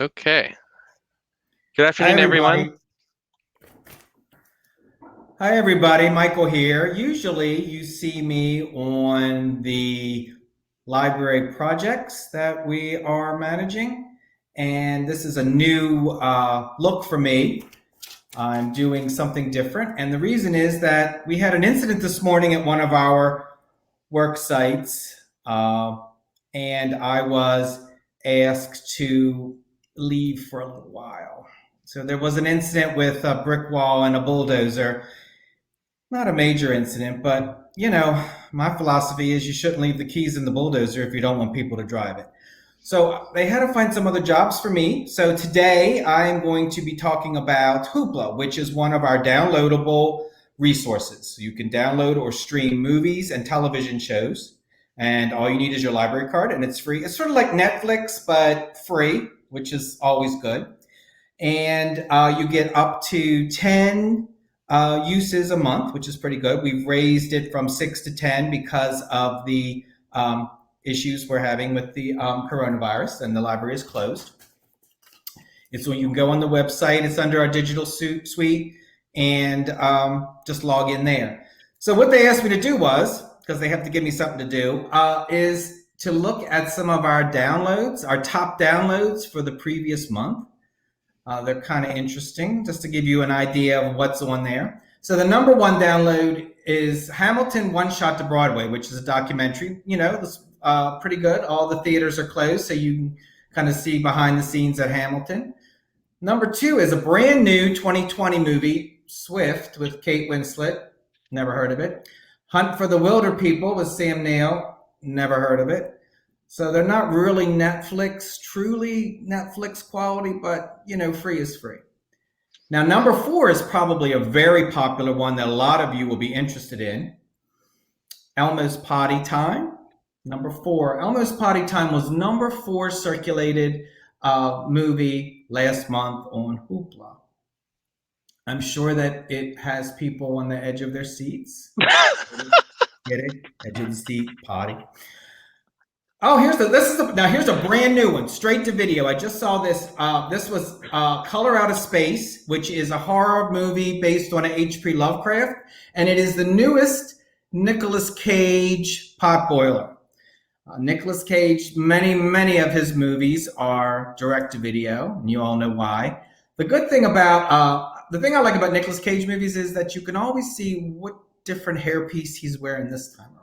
Okay. Good Hi, afternoon, everyone. everybody. Hi, everybody. Michael here. Usually, you see me on the library projects that we are managing, and this is a new look for me. I'm doing something different, and the reason is that we had an incident this morning at one of our work sites, and I was asked to leave for a little while. So there was an incident with a brick wall and a bulldozer. Not a major incident, but my philosophy is you shouldn't leave the keys in the bulldozer if you don't want people to drive it. So they had to find some other jobs for me. So today I am going to be talking about Hoopla, which is one of our downloadable resources. You can download or stream movies and television shows, and all you need is your library card, and it's free. It's sort of like Netflix, but free, which is always good. And you get up to 10 uses a month, which is pretty good. We've raised it from 6 to 10 because of the issues we're having with the coronavirus, and the library is closed. It's when you can go on the website. It's under our digital suite, and just log in there. So what they asked me to do was, because they have to give me something to do, is to look at some of our downloads, our top downloads for the previous month. They're kind of interesting, just to give you an idea of what's on there. So the number one download is Hamilton One Shot to Broadway, which is a documentary. It's pretty good. All the theaters are closed, so you can kind of see behind the scenes at Hamilton. Number two is a brand new 2020 movie, Swift, with Kate Winslet. Never heard of it. Hunt for the Wilder People with Sam Neill. Never heard of it. So they're not really truly Netflix quality, but free is free. Now, number four is probably a very popular one that a lot of you will be interested in. Elmo's Potty Time. Number four. Elmo's Potty Time was number four circulated movie last month on Hoopla. I'm sure that it has people on the edge of their seats. Get it? Edge of the seat, potty. Oh, here's a brand new one, straight to video. I just saw this. This was Color Out of Space, which is a horror movie based on an H.P. Lovecraft, and it is the newest Nicolas Cage potboiler. Nicolas Cage, many of his movies are direct to video, and you all know why. The thing I like about Nicolas Cage movies is that you can always see what different hairpiece he's wearing this time around.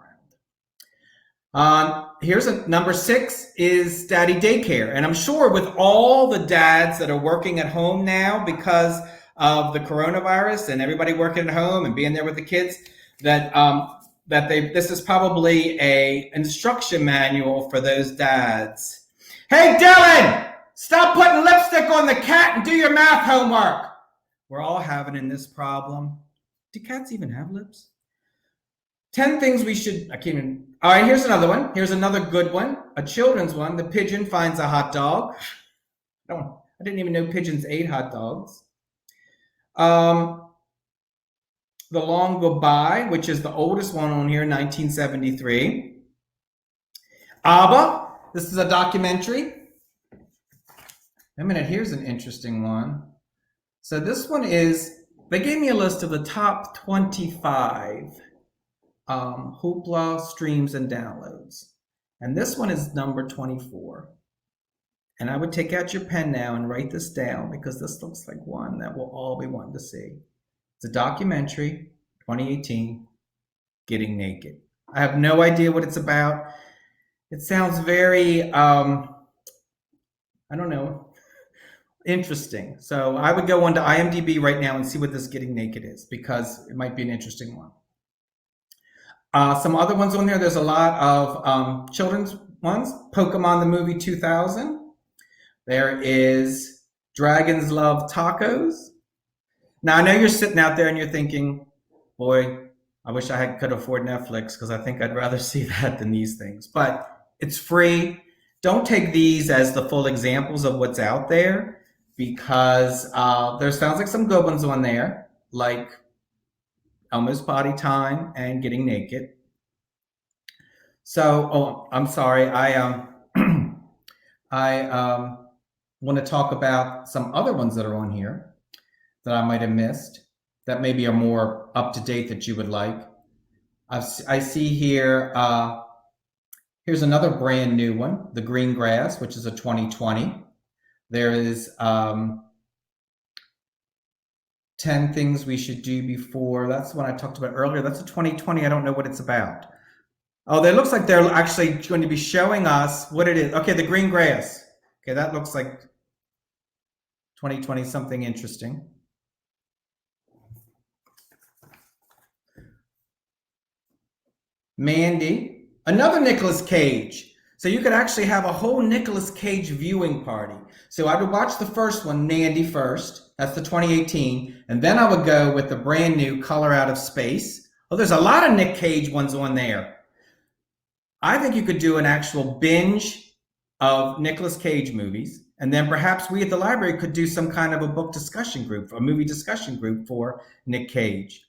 Here's number six is Daddy Daycare. And I'm sure with all the dads that are working at home now because of the coronavirus and everybody working at home and being there with the kids, this is probably a instruction manual for those dads. Hey, Dylan, stop putting lipstick on the cat and do your math homework. We're all having this problem. Do cats even have lips? 10 things we should, I can't even. All right, here's another one. Here's another good one, a children's one. The pigeon finds a hot dog. I didn't even know pigeons ate hot dogs. The Long Goodbye, which is the oldest one on here, 1973. ABBA, this is a documentary. Here's an interesting one. So this one is, they gave me a list of the top 25 Hoopla streams and downloads. And this one is number 24. And I would take out your pen now and write this down, because this looks like one that we'll all be wanting to see. It's a documentary, 2018, Getting Naked. I have no idea what it's about. It sounds very, interesting. So I would go onto IMDb right now and see what this Getting Naked is, because it might be an interesting one. Some other ones on there, there's a lot of children's ones. Pokemon the Movie 2000. There is Dragons Love Tacos. Now, I know you're sitting out there and you're thinking, boy, I wish I could afford Netflix, because I think I'd rather see that than these things. But it's free. Don't take these as the full examples of what's out there, because there sounds like some good ones on there, like Elmo's Potty Time and Getting Naked. So, I'm sorry. want to talk about some other ones that are on here that I might have missed that maybe are more up to date that you would like. I see here, here's another brand new one, The Green Grass, which is a 2020. There is 10 things we should do before. That's what I talked about earlier. That's a 2020. I don't know what it's about. Oh, it looks like they're actually going to be showing us what it is. Okay, The Green Grass. Okay, that looks like 2020, something interesting. Mandy, another Nicolas Cage. So you could actually have a whole Nicolas Cage viewing party. So I would watch the first one, Mandy, first. That's the 2018. And then I would go with the brand new Color Out of Space. Oh, there's a lot of Nick Cage ones on there. I think you could do an actual binge of Nicolas Cage movies. And then perhaps we at the library could do some kind of a book discussion group, a movie discussion group for Nick Cage.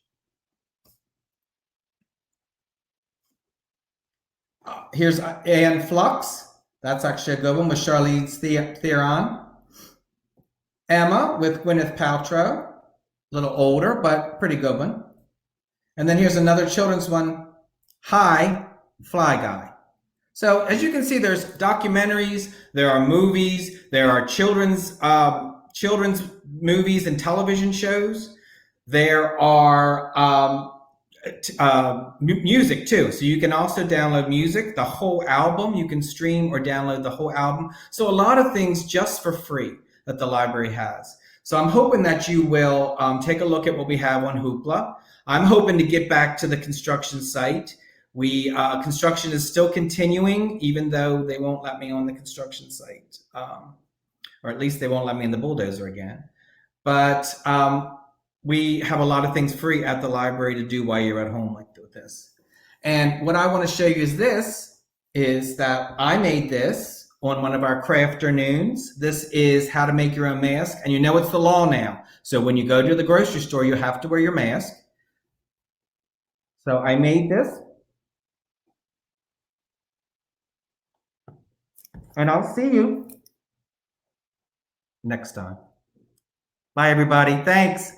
Here's Anne Flux. That's actually a good one with Charlize Theron. Emma with Gwyneth Paltrow. A little older, but pretty good one. And then here's another children's one, Hi, Fly Guy. So as you can see, there's documentaries, there are movies, there are children's movies and television shows. There are music too. So you can also download music, the whole album. You can stream or download the whole album. So a lot of things just for free that the library has. So I'm hoping that you will take a look at what we have on Hoopla. I'm hoping to get back to the construction site. Construction is still continuing, even though they won't let me on the construction site, or at least they won't let me in the bulldozer again. But we have a lot of things free at the library to do while you're at home like this. And what I want to show you is that I made this on one of our craft afternoons. This is how to make your own mask. And you know it's the law now. So when you go to the grocery store, you have to wear your mask. So I made this. And I'll see you next time. Bye, everybody. Thanks.